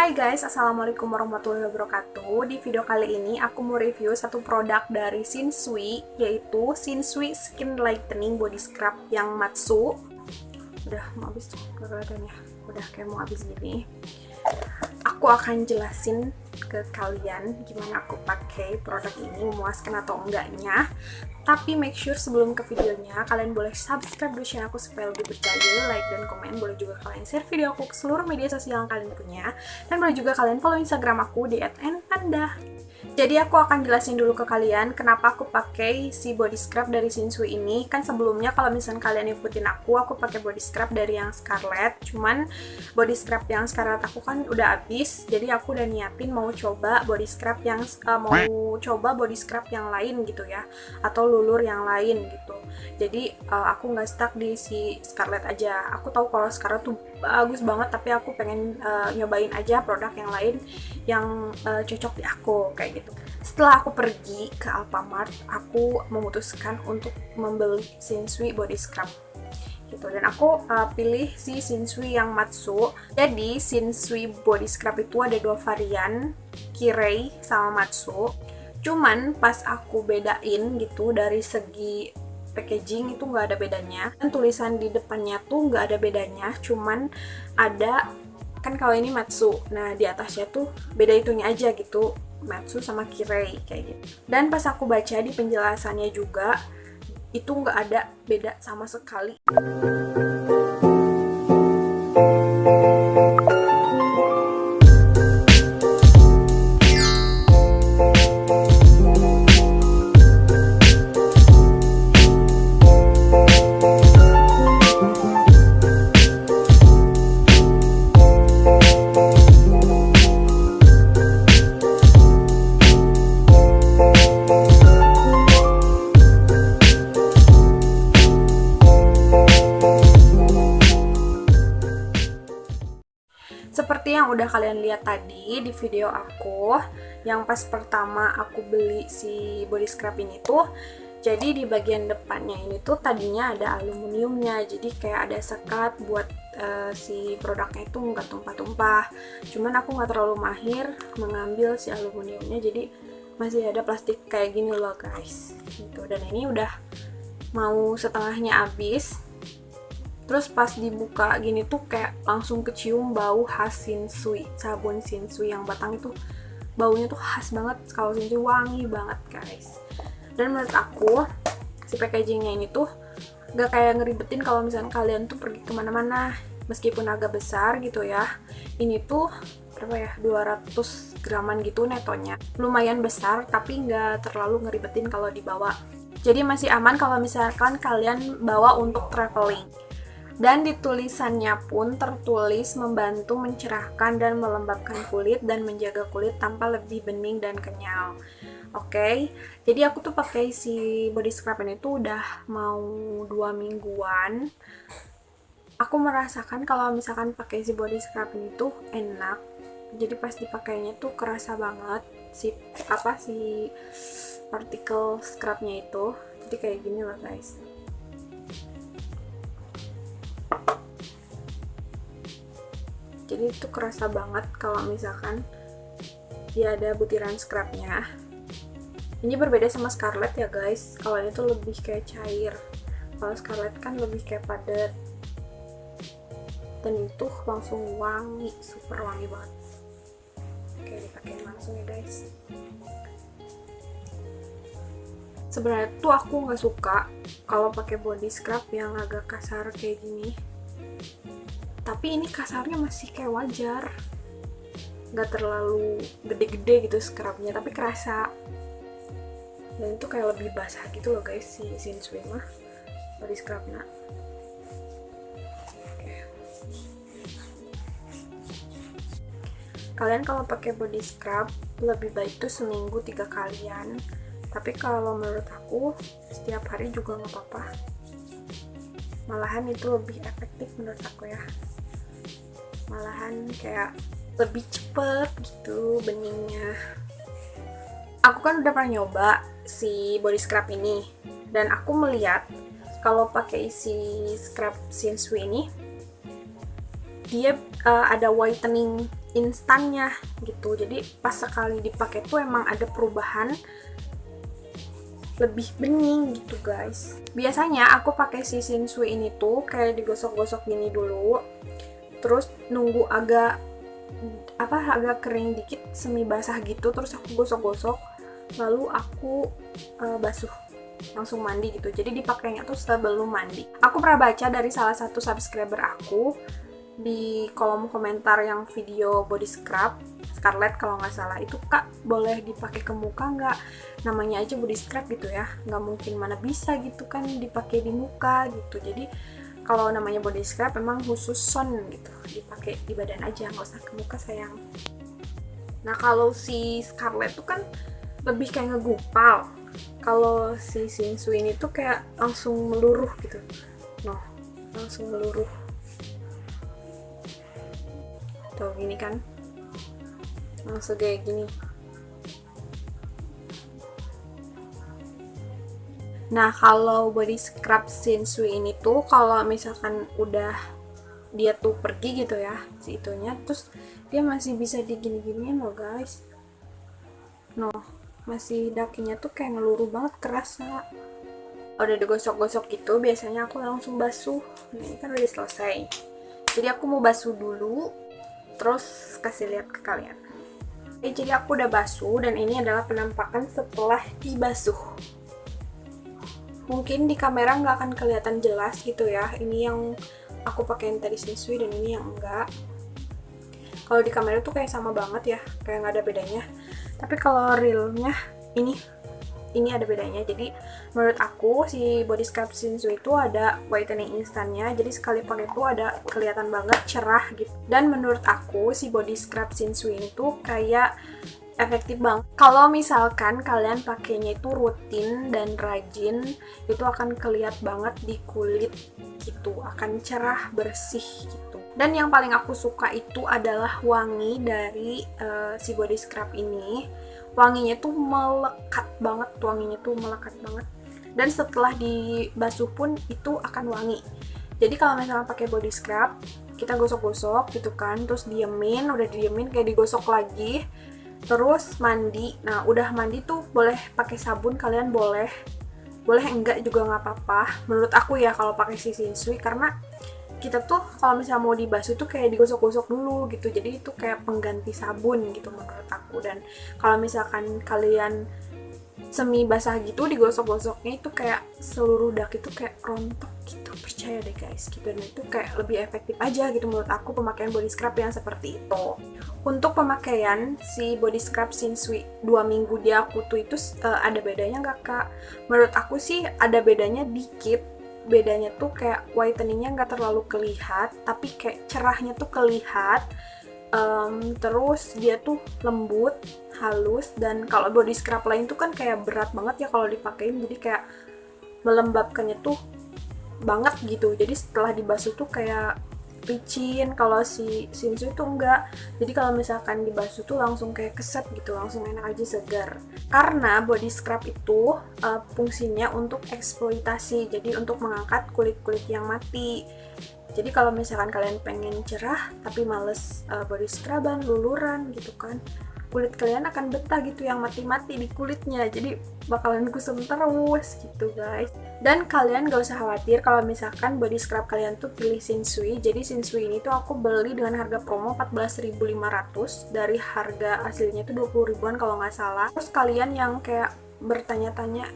Hai guys, assalamualaikum warahmatullahi wabarakatuh. Di video kali ini aku mau review satu produk dari Shinsui, yaitu Shinsui Skin Lightening Body Scrub yang Matsu. Udah mau habis tuh, kelihatannya udah kayak mau habis gini. Aku akan jelasin ke kalian gimana aku pakai produk ini, memuaskan atau enggaknya. Tapi make sure sebelum ke videonya, kalian boleh subscribe dulu channel aku supaya lebih percaya, like dan komen. Boleh juga kalian share video aku ke seluruh media sosial yang kalian punya. Dan boleh juga kalian follow Instagram aku di @npanda. Jadi aku akan jelasin dulu ke kalian kenapa aku pakai si body scrub dari Shinsui ini. Kan sebelumnya kalau misalnya kalian ikutin aku pakai body scrub dari yang Scarlett. Cuman body scrub yang Scarlett aku kan udah habis. Jadi aku udah niatin mau coba body scrub yang body scrub yang lain gitu ya, atau lulur yang lain gitu. Jadi aku nggak stuck di si Scarlett aja. Aku tahu kalau Scarlett tuh bagus banget, tapi aku pengen nyobain aja produk yang lain yang cocok di aku kayak gitu. Setelah aku pergi ke Alfamart, aku memutuskan untuk membeli Shinsui body scrub gitu, dan aku pilih si Shinsui yang Matsu. Jadi Shinsui body scrub itu ada dua varian, Kirei sama Matsu. Cuman pas aku bedain gitu dari segi packaging itu nggak ada bedanya, dan tulisan di depannya tuh nggak ada bedanya, cuman ada kan kalau ini Matsu, nah di atasnya tuh beda itunya aja gitu, Matsu sama Kirei kayak gitu. Dan pas aku baca di penjelasannya juga itu nggak ada beda sama sekali. Seperti yang udah kalian lihat tadi di video aku, yang pas pertama aku beli si body scrub ini tuh, jadi di bagian depannya ini tuh tadinya ada aluminiumnya, jadi kayak ada sekat buat si produknya itu nggak tumpah-tumpah. Cuman aku nggak terlalu mahir mengambil si aluminiumnya, jadi masih ada plastik kayak gini loh guys gitu. Dan ini udah mau setengahnya habis. Terus pas dibuka gini tuh kayak langsung kecium bau khas Shinsui, sabun Shinsui yang batang itu baunya tuh khas banget. Kalau Shinsui wangi banget guys. Dan menurut aku si packagingnya ini tuh gak kayak ngeribetin kalau misalnya kalian tuh pergi kemana-mana, meskipun agak besar gitu ya. Ini tuh berapa ya, 200 graman gitu netonya, lumayan besar tapi nggak terlalu ngeribetin kalau dibawa. Jadi masih aman kalau misalkan kalian bawa untuk traveling. Dan di tulisannya pun tertulis membantu mencerahkan dan melembabkan kulit dan menjaga kulit tanpa lebih bening dan kenyal. Oke, jadi aku tuh pakai si body scrub ini tuh udah mau 2 mingguan. Aku merasakan kalau misalkan pakai si body scrub ini tuh enak. Jadi pas dipakainya tuh kerasa banget si partikel scrubnya itu. Jadi kayak gini loh guys. Jadi itu kerasa banget kalau misalkan dia ada butiran scrubnya. Ini berbeda sama Scarlett ya guys. Kalau ini tuh lebih kayak cair. Kalau Scarlett kan lebih kayak padat. Dan itu langsung wangi, super wangi banget. Oke, dipakai langsung ya guys. Sebenarnya tuh aku nggak suka kalau pakai body scrub yang agak kasar kayak gini. Tapi ini kasarnya masih kayak wajar, nggak terlalu gede-gede gitu scrubnya, tapi kerasa. Dan itu kayak lebih basah gitu loh guys si Shinsui mah body scrubnya. Kalian kalau pakai body scrub lebih baik tuh seminggu 3 kalian, tapi kalau menurut aku setiap hari juga nggak apa-apa. Malahan itu lebih efektif menurut aku ya. Malahan kayak lebih cepet gitu beningnya. Aku kan udah pernah nyoba si body scrub ini, dan aku melihat kalau pakai si scrub Shinsui ini dia ada whitening instannya gitu. Jadi pas sekali dipakai tuh emang ada perubahan, lebih bening gitu guys. Biasanya aku pakai si Shinsui ini tuh kayak digosok-gosok gini dulu, terus nunggu agak kering dikit, semi basah gitu, terus aku gosok-gosok, lalu aku basuh, langsung mandi gitu. Jadi dipakainya tuh sebelum mandi. Aku pernah baca dari salah satu subscriber aku di kolom komentar yang video body scrub, Scarlett kalau nggak salah, itu kak boleh dipakai ke muka nggak? Namanya aja body scrub gitu ya, nggak mungkin mana bisa gitu kan dipakai di muka gitu. Jadi kalau namanya body scrub memang khusus son gitu, dipakai di badan aja, nggak usah ke muka sayang. Nah kalau si Scarlett tuh kan lebih kayak ngegupal, kalau si Shinsui ini tuh kayak langsung meluruh gitu, langsung meluruh tuh gini kan, langsung kayak gini. Nah kalau body scrub Shinsui ini tuh kalau misalkan udah dia tuh pergi gitu ya si itunya, terus dia masih bisa digini-giniin loh guys. Masih dakinya tuh kayak ngeluruh banget, kerasa. Udah digosok-gosok gitu biasanya aku langsung basuh. Nah ini kan udah selesai, jadi aku mau basuh dulu terus kasih lihat ke kalian. Jadi aku udah basuh dan ini adalah penampakan setelah dibasuh. Mungkin di kamera nggak akan kelihatan jelas gitu ya, ini yang aku pakein tadi Shinsui dan ini yang enggak. Kalau di kamera tuh kayak sama banget ya, kayak nggak ada bedanya. Tapi kalau realnya ini ada bedanya. Jadi menurut aku si body scrub Shinsui itu ada whitening instannya, jadi sekali pakai tuh ada kelihatan banget cerah gitu. Dan menurut aku si body scrub Shinsui itu kayak efektif banget. Kalau misalkan kalian pakainya itu rutin dan rajin, itu akan kelihatan banget di kulit gitu, akan cerah bersih gitu. Dan yang paling aku suka itu adalah wangi dari si body scrub ini. Wanginya tuh melekat banget, dan setelah dibasuh pun itu akan wangi. Jadi kalau misalnya pakai body scrub, kita gosok-gosok gitu kan, terus udah diemin kayak digosok lagi, terus mandi. Nah udah mandi tuh boleh pakai sabun, kalian boleh enggak juga nggak apa-apa menurut aku ya kalau pakai si Shinsui, karena kita tuh kalau misalnya mau dibasuh tuh kayak digosok-gosok dulu gitu, jadi itu kayak pengganti sabun gitu menurut aku. Dan kalau misalkan kalian semi basah gitu, digosok-gosoknya itu kayak seluruh dak itu kayak rontok gitu, percaya deh guys gitu. Dan itu kayak lebih efektif aja gitu menurut aku pemakaian body scrub yang seperti itu. Untuk pemakaian si body scrub Shinsui 2 minggu di aku tuh itu ada bedanya nggak kak? Menurut aku sih ada bedanya dikit. Bedanya tuh kayak whiteningnya nggak terlalu kelihat, tapi kayak cerahnya tuh kelihat. Terus dia tuh lembut, halus. Dan kalau body scrub lain tuh kan kayak berat banget ya kalau dipakein, jadi kayak melembabkannya tuh banget gitu. Jadi setelah dibasuh tuh kayak licin. Kalau si Shinsui tuh enggak, jadi kalau misalkan dibasuh tuh langsung kayak keset gitu, langsung enak aja, segar. Karena body scrub itu fungsinya untuk eksploitasi, jadi untuk mengangkat kulit-kulit yang mati. Jadi kalau misalkan kalian pengen cerah tapi males body scruban, luluran gitu kan, kulit kalian akan betah gitu yang mati-mati di kulitnya, jadi bakalan kusam terus gitu guys. Dan kalian gak usah khawatir kalau misalkan body scrub kalian tuh pilih Shinsui. Jadi Shinsui ini tuh aku beli dengan harga promo 14.500, dari harga aslinya tuh 20 ribuan kalau nggak salah. Terus kalian yang kayak bertanya-tanya,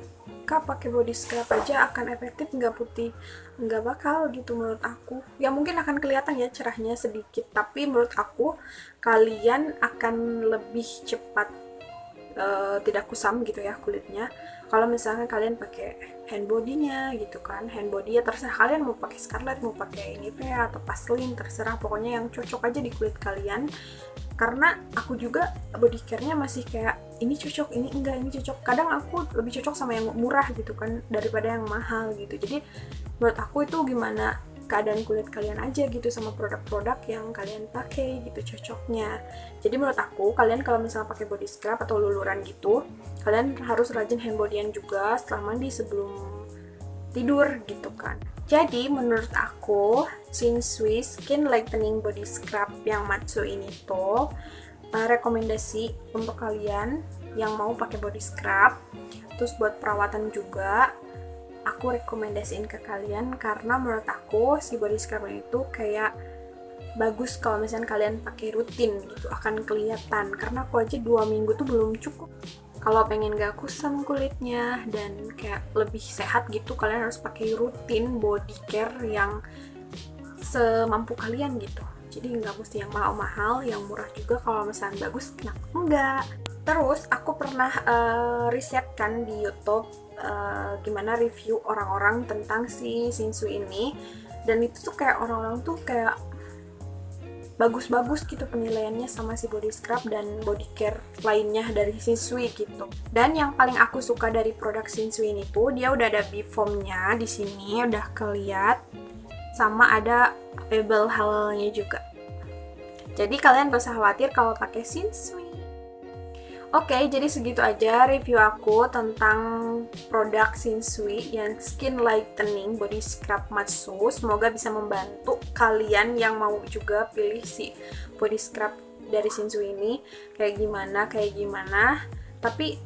kak pakai body scrub aja akan efektif nggak putih? Nggak bakal gitu menurut aku. Ya mungkin akan kelihatan ya cerahnya sedikit, tapi menurut aku kalian akan lebih cepat tidak kusam gitu ya kulitnya kalau misalnya kalian pakai hand body-nya gitu kan. Hand body ya terserah kalian mau pakai Scarlett, mau pakai Nivea atau Vaseline, terserah, pokoknya yang cocok aja di kulit kalian. Karena aku juga body care-nya masih kayak ini cocok, ini enggak, ini cocok. Kadang aku lebih cocok sama yang murah gitu kan daripada yang mahal gitu. Jadi menurut aku itu gimana keadaan kulit kalian aja gitu sama produk-produk yang kalian pakai gitu cocoknya. Jadi menurut aku kalian kalau misalnya pakai body scrub atau luluran gitu, kalian harus rajin hand bodyan juga setelah mandi sebelum tidur gitu kan. Jadi menurut aku Shinsui Skin Lightening Body Scrub yang Matsu ini tuh rekomendasi untuk kalian yang mau pakai body scrub. Terus buat perawatan juga aku rekomendasiin ke kalian karena menurut aku si body scrub itu kayak bagus kalau misalnya kalian pakai rutin gitu, akan kelihatan. Karena aku aja 2 minggu tuh belum cukup. Kalau pengen gak kusam kulitnya dan kayak lebih sehat gitu, kalian harus pakai rutin body care yang semampu kalian gitu. Jadi nggak mesti yang mahal-mahal, yang murah juga kalau misalnya bagus, kenapa enggak. Terus aku pernah riset kan di YouTube gimana review orang-orang tentang si Shinsui ini, dan itu tuh kayak orang-orang tuh kayak bagus-bagus gitu penilaiannya sama si body scrub dan body care lainnya dari Shinsui gitu. Dan yang paling aku suka dari produk Shinsui ini tuh dia udah ada B-foamnya di sini, udah keliat, sama ada label halalnya juga. Jadi kalian gak usah khawatir kalau pakai Shinsui. Oke, jadi segitu aja review aku tentang produk Shinsui yang Skin Lightening Body Scrub Matsu. Semoga bisa membantu kalian yang mau juga pilih si body scrub dari Shinsui ini kayak gimana. Tapi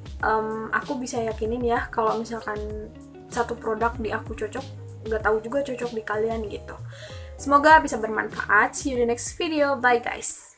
aku bisa yakinin ya kalau misalkan satu produk di aku cocok, nggak tahu juga cocok di kalian gitu. Semoga bisa bermanfaat. See you in the next video. Bye guys.